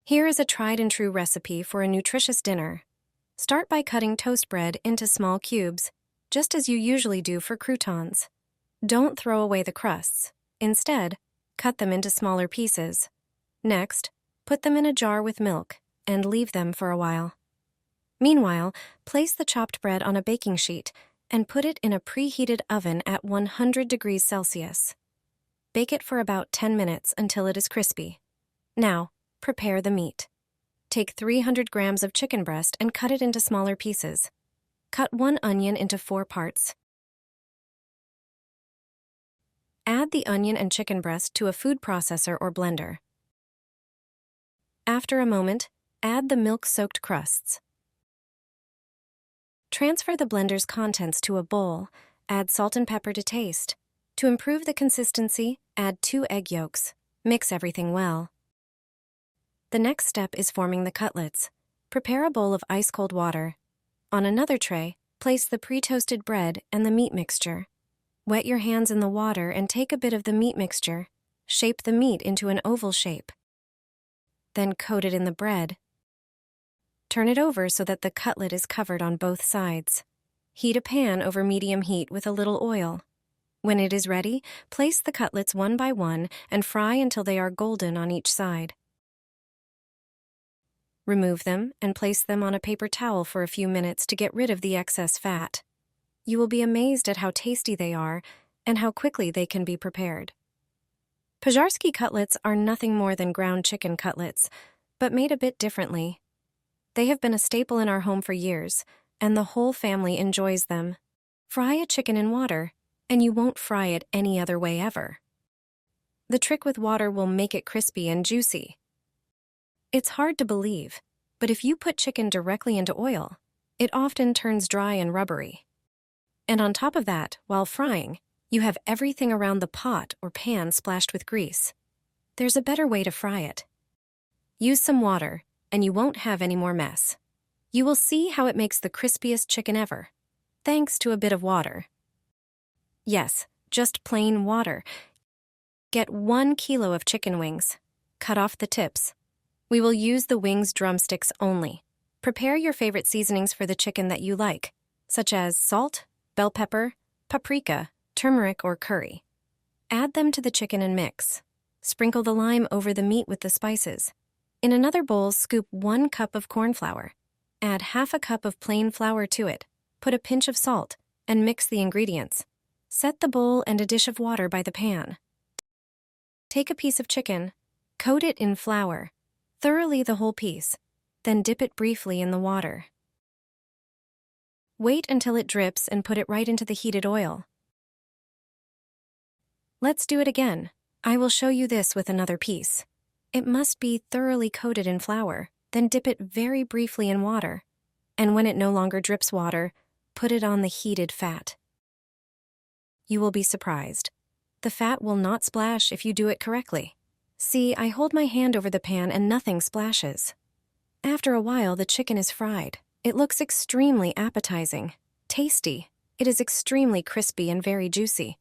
Here is a tried-and-true recipe for a nutritious dinner. Start by cutting toast bread into small cubes, just as you usually do for croutons. Don't throw away the crusts. Instead, cut them into smaller pieces. Next, put them in a jar with milk and leave them for a while. Meanwhile, place the chopped bread on a baking sheet and put it in a preheated oven at 100 degrees Celsius. Bake it for about 10 minutes until it is crispy. Now, prepare the meat. Take 300 grams of chicken breast and cut it into smaller pieces. Cut 1 onion into 4 parts. Add the onion and chicken breast to a food processor or blender. After a moment, add the milk-soaked crusts. Transfer the blender's contents to a bowl. Add salt and pepper to taste. To improve the consistency, add 2 egg yolks. Mix everything well. The next step is forming the cutlets. Prepare a bowl of ice-cold water. On another tray, place the pre-toasted bread and the meat mixture. Wet your hands in the water and take a bit of the meat mixture. Shape the meat into an oval shape. Then coat it in the bread. Turn it over so that the cutlet is covered on both sides. Heat a pan over medium heat with a little oil. When it is ready, place the cutlets one by one and fry until they are golden on each side. Remove them and place them on a paper towel for a few minutes to get rid of the excess fat. You will be amazed at how tasty they are and how quickly they can be prepared. Pozharsky cutlets are nothing more than ground chicken cutlets, but made a bit differently. They have been a staple in our home for years, and the whole family enjoys them. Fry a chicken in water, and you won't fry it any other way ever. The trick with water will make it crispy and juicy. It's hard to believe, but if you put chicken directly into oil, it often turns dry and rubbery. And on top of that, while frying, you have everything around the pot or pan splashed with grease. There's a better way to fry it. Use some water, and you won't have any more mess. You will see how it makes the crispiest chicken ever, thanks to a bit of water. Yes, just plain water. Get 1 kilo of chicken wings. Cut off the tips. We will use the wings drumsticks only. Prepare your favorite seasonings for the chicken that you like, such as salt, bell pepper, paprika, turmeric, or curry. Add them to the chicken and mix. Sprinkle the lime over the meat with the spices. In another bowl, scoop 1 cup of corn flour. Add half a cup of plain flour to it. Put a pinch of salt and mix the ingredients. Set the bowl and a dish of water by the pan. Take a piece of chicken, coat it in flour, thoroughly the whole piece, then dip it briefly in the water. Wait until it drips and put it right into the heated oil. Let's do it again. I will show you this with another piece. It must be thoroughly coated in flour, then dip it very briefly in water. And when it no longer drips water, put it on the heated fat. You will be surprised. The fat will not splash if you do it correctly. See, I hold my hand over the pan and nothing splashes. After a while, the chicken is fried. It looks extremely appetizing, tasty. It is extremely crispy and very juicy.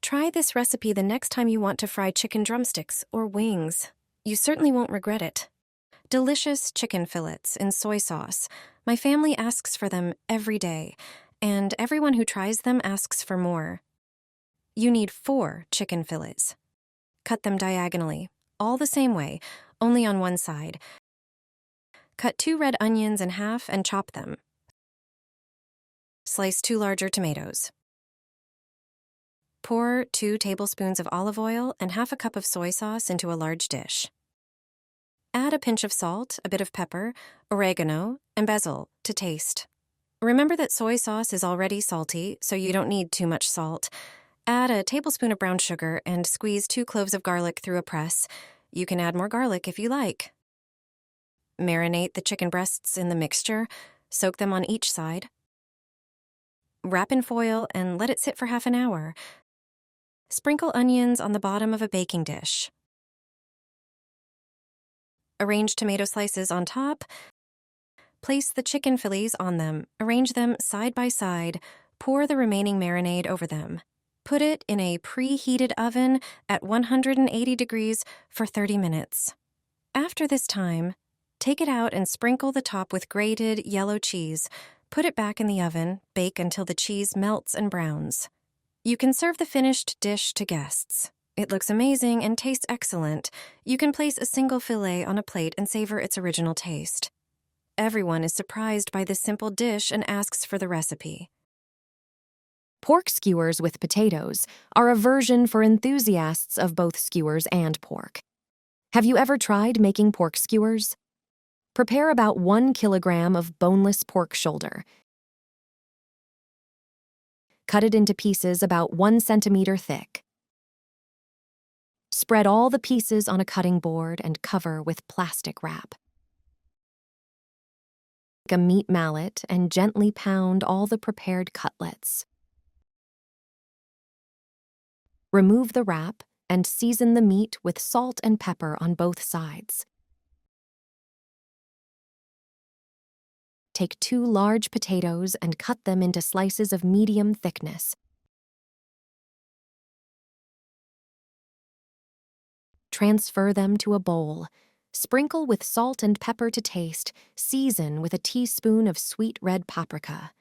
Try this recipe the next time you want to fry chicken drumsticks or wings. You certainly won't regret it. Delicious chicken fillets in soy sauce. My family asks for them every day, and everyone who tries them asks for more. You need 4 chicken fillets. Cut them diagonally, all the same way, only on one side. Cut 2 red onions in half and chop them. Slice 2 larger tomatoes. Pour 2 tablespoons of olive oil and half a cup of soy sauce into a large dish. Add a pinch of salt, a bit of pepper, oregano, and basil to taste. Remember that soy sauce is already salty, so you don't need too much salt. Add a tablespoon of brown sugar and squeeze 2 cloves of garlic through a press. You can add more garlic if you like. Marinate the chicken breasts in the mixture. Soak them on each side. Wrap in foil and let it sit for half an hour. Sprinkle onions on the bottom of a baking dish. Arrange tomato slices on top. Place the chicken fillets on them. Arrange them side by side. Pour the remaining marinade over them. Put it in a preheated oven at 180 degrees for 30 minutes. After this time, take it out and sprinkle the top with grated yellow cheese. Put it back in the oven, bake until the cheese melts and browns. You can serve the finished dish to guests. It looks amazing and tastes excellent. You can place a single fillet on a plate and savor its original taste. Everyone is surprised by this simple dish and asks for the recipe. Pork skewers with potatoes are a version for enthusiasts of both skewers and pork. Have you ever tried making pork skewers? Prepare about 1 kilogram of boneless pork shoulder. Cut it into pieces about 1 centimeter thick. Spread all the pieces on a cutting board and cover with plastic wrap. Take a meat mallet and gently pound all the prepared cutlets. Remove the wrap and season the meat with salt and pepper on both sides. Take 2 large potatoes and cut them into slices of medium thickness. Transfer them to a bowl. Sprinkle with salt and pepper to taste. Season with a teaspoon of sweet red paprika.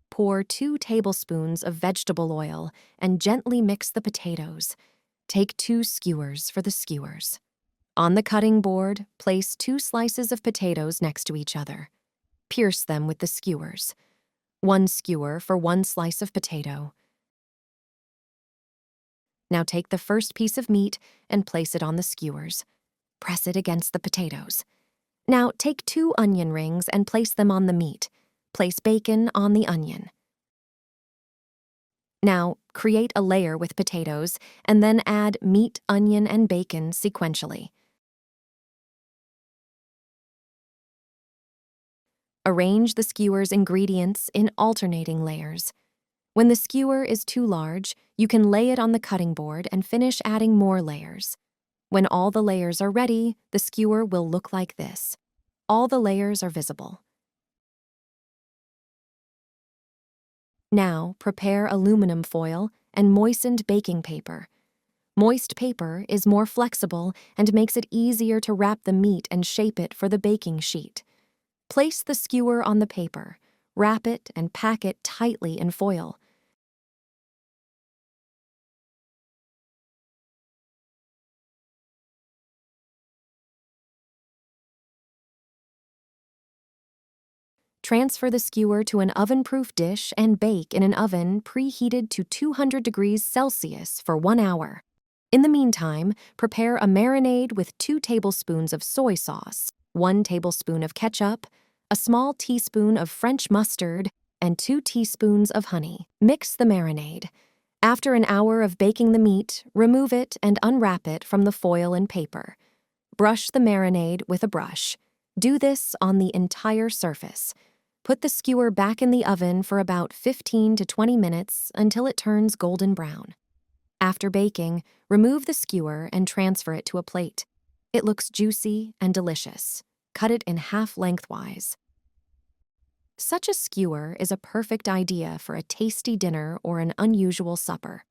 Pour 2 tablespoons of vegetable oil and gently mix the potatoes. Take 2 skewers for the skewers. On the cutting board, place 2 slices of potatoes next to each other. Pierce them with the skewers. 1 skewer for 1 slice of potato. Now take the first piece of meat and place it on the skewers. Press it against the potatoes. Now take 2 onion rings and place them on the meat. Place bacon on the onion. Now create a layer with potatoes and then add meat, onion, and bacon sequentially. Arrange the skewer's ingredients in alternating layers. When the skewer is too large, you can lay it on the cutting board and finish adding more layers. When all the layers are ready, the skewer will look like this. All the layers are visible. Now, prepare aluminum foil and moistened baking paper. Moist paper is more flexible and makes it easier to wrap the meat and shape it for the baking sheet. Place the skewer on the paper, wrap it, and pack it tightly in foil. Transfer the skewer to an oven-proof dish and bake in an oven preheated to 200 degrees Celsius for 1 hour. In the meantime, prepare a marinade with 2 tablespoons of soy sauce, 1 tablespoon of ketchup, a small teaspoon of French mustard, and 2 teaspoons of honey. Mix the marinade. After an hour of baking the meat, remove it and unwrap it from the foil and paper. Brush the marinade with a brush. Do this on the entire surface. Put the skewer back in the oven for about 15 to 20 minutes until it turns golden brown. After baking, remove the skewer and transfer it to a plate. It looks juicy and delicious. Cut it in half lengthwise. Such a skewer is a perfect idea for a tasty dinner or an unusual supper.